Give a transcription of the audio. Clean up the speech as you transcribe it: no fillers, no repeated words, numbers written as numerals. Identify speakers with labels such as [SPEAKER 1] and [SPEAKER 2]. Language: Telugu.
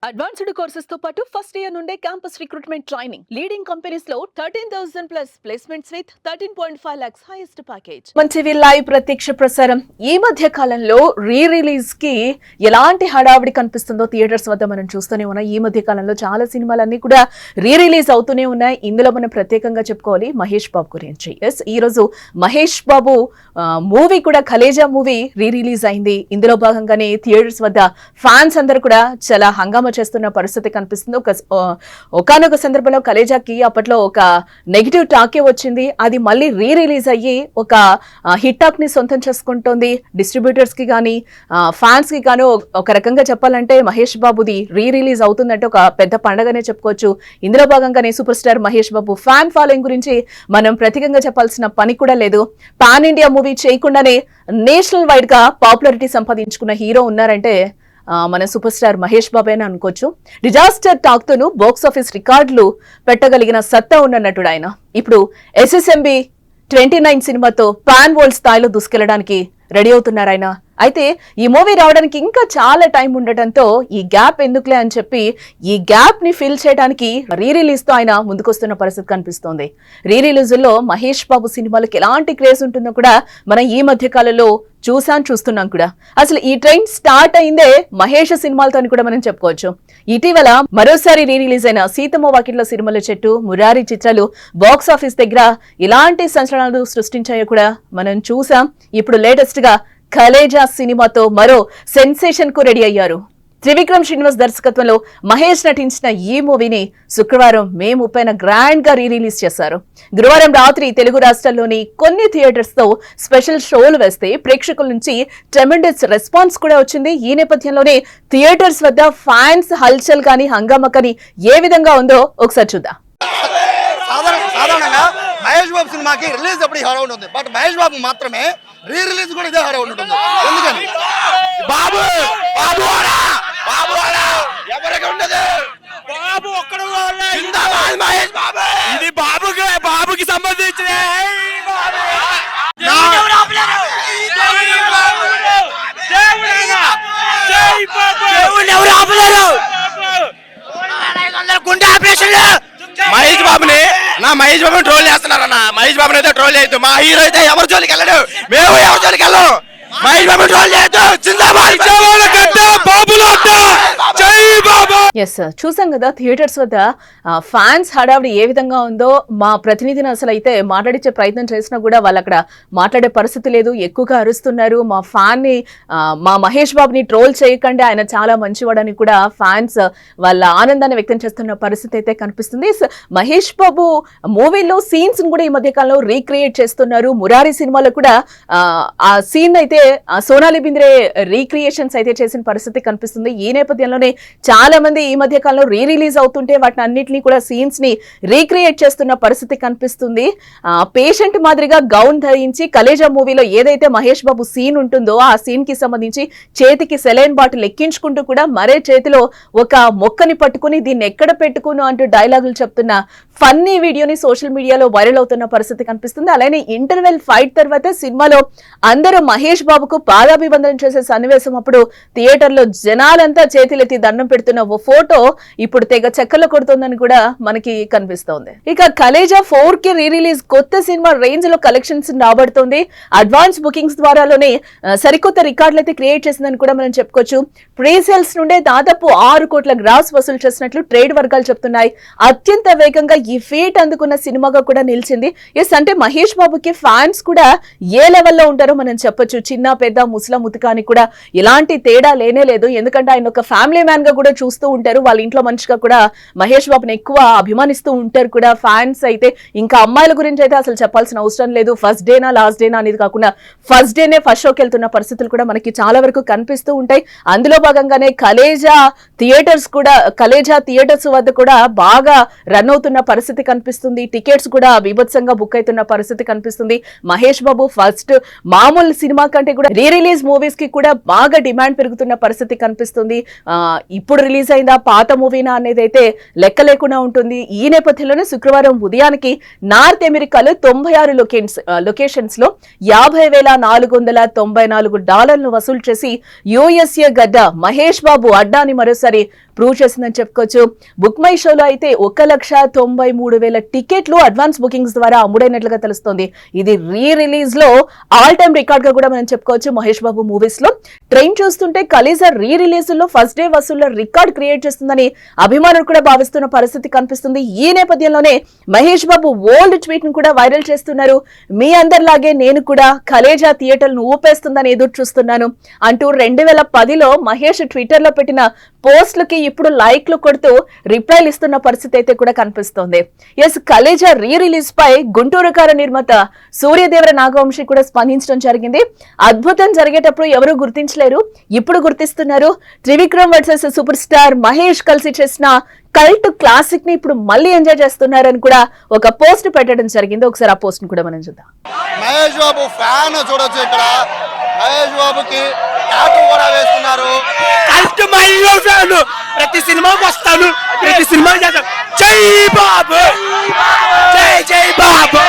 [SPEAKER 1] అడ్వాన్స్డ్ కోర్సెస్ తో పాటు ఫస్ట్ ఇయర్ నుండే campus recruitment training leading companies లో 13,000 plus placements with 13.5 lakhs highest package. మంచివి లైవ్ ప్రత్యక్ష ప్రసారం. ఈ మధ్య కాలంలో రిలీజ్ కి ఎలాంటి హడావిడి కనిపిస్తుందో థియేటర్స్ వద్ద మనం చూస్తూనే ఉన్నాం. ఈ మధ్య కాలంలో చాలా సినిమాలన్నీ కూడా రిలీజ్ అవుతూనే ఉన్నాయి. ఇందులో మనం ప్రత్యేకంగా చెప్పుకోవాలి మహేష్ బాబు గురించి. ఈ రోజు మహేష్ బాబు మూవీ కూడా కలేజా మూవీ రిలీజ్ అయింది. ఇందులో భాగంగానే థియేటర్స్ వద్ద ఫ్యాన్స్ అందరూ కూడా చాలా హంగామా చేస్తున్న పరిస్థితి కనిపిస్తుంది. ఒకనొక సందర్భంలో కలేజాకి అప్పట్లో ఒక నెగిటివ్ టాకే వచ్చింది. అది మళ్ళీ రిలీజ్ అయ్యి ఒక హిట్ టాక్ ని సొంతం చేసుకుంటోంది. డిస్ట్రిబ్యూటర్స్ కి కానీ ఫ్యాన్స్ కి కానీ ఒక రకంగా చెప్పాలంటే మహేష్ బాబుది రిలీజ్ అవుతుందంటే ఒక పెద్ద పండగనే చెప్పుకోవచ్చు. ఇందులో భాగంగానే super star Mahesh Babu fan following గురించి మనం ప్రత్యేకంగా చెప్పాల్సిన పని కూడా లేదు. పాన్ ఇండియా మూవీ చేయకుండానే నేషనల్ వైడ్ గా పాపులారిటీ సంపాదించుకున్న హీరో ఉన్నారంటే మన సూపర్ స్టార్ మహేష్ బాబు అని అనుకోవచ్చు. డిజాస్టర్ టాక్ తోను బాక్స్ ఆఫీస్ రికార్డులు పెట్టగలిగిన సత్తా ఉన్న నటుడు ఆయన. ఇప్పుడు SSMB 29 సినిమాతో పాన్ వరల్డ్ స్థాయిలో దూసుకెళ్లడానికి రెడీ అవుతున్నారు ఆయన. అయితే ఈ మూవీ రావడానికి ఇంకా చాలా టైం ఉండటంతో ఈ గ్యాప్ ఎందుకులే అని చెప్పి ఈ గ్యాప్ ని ఫిల్ చేయడానికి రిలీజ్ తో ఆయన ముందుకొస్తున్న పరిస్థితి కనిపిస్తోంది. రిలీజ్ లో మహేష్ బాబు సినిమాలకు ఎలాంటి క్రేజ్ ఉంటుందో కూడా మనం ఈ మధ్య కాలంలో చూస్తున్నాం కూడా. అసలు ఈ ట్రెండ్ స్టార్ట్ అయిందే మహేష్ సినిమాలతో కూడా మనం చెప్పుకోవచ్చు. ఇటీవల మరోసారి రిలీజ్ అయిన సీతమ్మ వాకిట్లో సిరిమల్ల చెట్టు, మురారి చిత్రాలు బాక్స్ ఆఫీస్ దగ్గర ఇలాంటి సంచలనాలు సృష్టించాయో కూడా మనం చూసాం. ఇప్పుడు లేటెస్ట్ గా కలేజా సినిమాతో మరో సెన్సేషన్ కు రెడీ అయ్యారు. త్రివిక్రమ్ శ్రీనివాస్ దర్శకత్వంలో మహేష్ నటించిన ఈ మూవీని శుక్రవారం మే 30న గ్రాండ్ గా రిలీజ్ చేశారు. గురువారం రాత్రి తెలుగు రాష్ట్రాల్లోని కొన్ని థియేటర్స్ తో స్పెషల్ షోలు వేస్తే ప్రేక్షకుల నుంచి ట్రెమెండస్ రెస్పాన్స్ కూడా వచ్చింది. ఈ నేపథ్యంలోనే థియేటర్స్ వద్ద ఫ్యాన్స్ హల్చల్ కానీ హంగామా కానీ ఏ విధంగా ఉందో ఒకసారి చూద్దాం.
[SPEAKER 2] సాధారణంగా మహేష్ బాబు సినిమాకి రిలీజ్ అప్పుడు హడావుడి ఉంది. బట్ మహేష్ బాబు మాత్రమే రిలీజ్ కూడా ఇదే హడావుడి ఉంటుంది. ఎందుకని బాబు బాబు బాబు ఎవరికి ఉండదు. బాబు ఒక్కడు మహేష్ బాబు ఇది బాబుకి సంబంధించిన గుండె ఆపరేషన్ మహేష్ బాబుని మహేష్ బాబుని ట్రోల్ చేస్తున్నారన్న. మహేష్ బాబుని అయితే ట్రోల్ చేయొద్దు. మా హీరో అయితే ఎవరి జోలికి వెళ్ళడు. మేము ఎవరి జోలికి వెళ్ళాం. మహేష్ బాబు ట్రోల్ చేయొద్దు.
[SPEAKER 1] ఎస్ చూసాం కదా థియేటర్స్ వద్ద ఫ్యాన్స్ హడావిడి ఏ విధంగా ఉందో. మా ప్రతినిధిని అసలు అయితే మాట్లాడించే ప్రయత్నం చేసినా కూడా వాళ్ళు అక్కడ మాట్లాడే పరిస్థితి లేదు. ఎక్కువగా అరుస్తున్నారు. మా ఫ్యాన్ ని మా మహేష్ బాబుని ట్రోల్ చేయకండి, ఆయన చాలా మంచివాడని కూడా ఫ్యాన్స్ వాళ్ళ ఆనందాన్ని వ్యక్తం చేస్తున్న పరిస్థితి అయితే కనిపిస్తుంది. మహేష్ బాబు మూవీలో సీన్స్ కూడా ఈ మధ్య కాలంలో రీక్రియేట్ చేస్తున్నారు. మురారి సినిమాలో కూడా ఆ సీన్ అయితే సోనాలి బింద్రే రీక్రియేషన్స్ అయితే చేసిన పరిస్థితి కనిపిస్తుంది. ఈ నేపథ్యంలోనే చాలా మంది ఈ మధ్య కాలంలో రిలీజ్ అవుతుంటే వాటిని అన్నింటినీ కూడా సీన్స్ ని రీక్రియేట్ చేస్తున్న పరిస్థితి కనిపిస్తుంది. పేషెంట్ మాదిరిగా గౌన్ ధరించి కలేజా మూవీలో ఏదైతే మహేష్ బాబు సీన్ ఉంటుందో ఆ సీన్ కి సంబంధించి చేతికి సెలైన్ బాటిల్ ఎక్కించుకుంటూ కూడా మరే చేతిలో ఒక మొక్కని పట్టుకుని దీన్ని ఎక్కడ పెట్టుకును అంటూ డైలాగులు చెప్తున్న ఫన్నీ వీడియోని సోషల్ మీడియాలో వైరల్ అవుతున్న పరిస్థితి కనిపిస్తుంది. అలానే ఇంటర్వెల్ ఫైట్ తర్వాత సినిమాలో అందరూ మహేష్ బాబుకు పాదాభివందనం చేసే సన్నివేశం అప్పుడు థియేటర్ లో జనాలంతా చేతులెత్తి దండం పెడుతున్న ఓ ఫోటో ఇప్పుడు తెగ చెక్కలు కొడుతుందని కూడా మనకి కనిపిస్తోంది. ఇక కలేజా 4K రిలీజ్ కొత్త సినిమా రేంజ్ లో కలెక్షన్స్ రాబడుతోంది. అడ్వాన్స్ బుకింగ్స్ ద్వారాలోనే సరికొత్త రికార్డులు అయితే క్రియేట్ చేసిందని కూడా మనం చెప్పుకోవచ్చు. ప్రీ సేల్స్ నుండే దాదాపు 6 కోట్ల గ్రాస్ వసూలు చేసినట్లు ట్రేడ్ వర్గాలు చెప్తున్నాయి. అత్యంత వేగంగా ఈ ఫీట్ అందుకున్న సినిమాగా కూడా నిలిచింది. ఎస్ అంటే మహేష్ బాబుకి ఫ్యాన్స్ కూడా ఏ లెవెల్లో ఉంటారో మనం చెప్పొచ్చు. చిన్న పెద్ద ముసలా ముతకాని కూడా ఎలాంటి తేడా లేనే లేదు. ఎందుకంటే ఆయన ఒక ఫ్యామిలీ మ్యాన్ గా కూడా చూస్తూ ఉంటారు. వాళ్ళ ఇంట్లో మనిషిగా కూడా మహేష్ బాబుని ఎక్కువ అభిమానిస్తూ ఉంటారు కూడా ఫ్యాన్స్ అయితే. ఇంకా అమ్మాయిల గురించి అయితే అసలు చెప్పాల్సిన అవసరం లేదు. ఫస్ట్ డేనా లాస్ట్ డేనా అనేది కాకుండా ఫస్ట్ డేనే ఫస్ట్ షోకి వెళ్తున్న పరిస్థితులు కూడా మనకి చాలా వరకు కనిపిస్తూ ఉంటాయి. అందులో భాగంగానే కలేజా థియేటర్స్ వద్ద కూడా బాగా రన్ అవుతున్న పరిస్థితి పరిస్థితి కనిపిస్తుంది. టికెట్స్ కూడా బీభత్సంగా బుక్ అవుతున్న పరిస్థితి కనిపిస్తుంది. మహేష్ బాబు ఫస్ట్ మామూలు సినిమా కంటే కూడా రీ రిలీజ్ మూవీస్ కి కూడా బాగా డిమాండ్ పెరుగుతున్న పరిస్థితి కనిపిస్తుంది. ఇప్పుడు రిలీజ్ అయిందా పాత మూవీనా అనేది అయితే లెక్క లేకుండా ఉంటుంది. ఈ నేపథ్యంలోనే శుక్రవారం ఉదయానికి నార్త్ అమెరికాలో 96 లొకేషన్స్ లో $50,494 వసూలు చేసి యుఎస్ఏ గడ్డ మహేష్ బాబు అడ్డాని మరోసారి ప్రూవ్ చేసిందని చెప్పుకోవచ్చు. బుక్ మై షోలో అయితే 1,93,000 టికెట్లు అడ్వాన్స్ బుకింగ్స్ ద్వారా అమ్ముడైనట్లుగా తెలుస్తోంది. ఇది రీ రిలీజ్ లో ఆల్ టైమ్ రికార్డ్ గా కూడా మనం చెప్పుకోవచ్చు. మహేష్ బాబు మూవీస్ లో ట్రైన్ చూస్తుంటే కలీజా రీ రిలీజ్ లో ఫస్ట్ డే వసూళ్ల రికార్డ్ క్రియేట్ చేస్తుందని అభిమానులు కూడా భావిస్తున్న పరిస్థితి కనిపిస్తుంది. ఈ నేపథ్యంలోనే మహేష్ బాబు ఓల్డ్ ట్వీట్ ను కూడా వైరల్ చేస్తున్నారు. మీ అందరిలాగే నేను కూడా కలేజా థియేటర్ను ఊపేస్తుందని ఎదురు చూస్తున్నాను అంటూ 2010లో మహేష్ ట్విట్టర్ లో పెట్టిన పోస్టులకి ఇప్పుడు లైక్లు కొడుతూ రిప్లైలు ఇస్తున్న పరిస్థితి అయితే కూడా కనిపిస్తోంది. ఎస్, కలేజా రీ రిలీజ్ పై గుంటూరు కార నిర్మాత సూర్యదేవర నాగవంశి కూడా స్పందించడం జరిగింది. అద్భుతం జరిగేటప్పుడు ఎవరు గుర్తించలేరు, ఇప్పుడు గుర్తిస్తున్నారు. Trivikram versus super star Mahesh కలిసి చేసిన కల్ట్ క్లాసిక్ ని ఇప్పుడు మళ్ళీ ఎంజాయ్ చేస్తున్నారని కూడా ఒక పోస్ట్ పెట్టడం జరిగింది. ఒకసారి ఆ పోస్ట్ ని కూడా మనం చూద్దాం.
[SPEAKER 2] మహేష్ బాబు ఫ్యాన్ చూడొచ్చు. ఇక్కడ మహేష్ బాబుకి టాటూ కూడా వేస్తున్నారు.
[SPEAKER 3] కల్ట్ మహేష్ ఫ్యాన్, ప్రతి సినిమాకి వస్తాను, ప్రతి సినిమా చేస్తాను. జై బాబు, జై జై బాబు.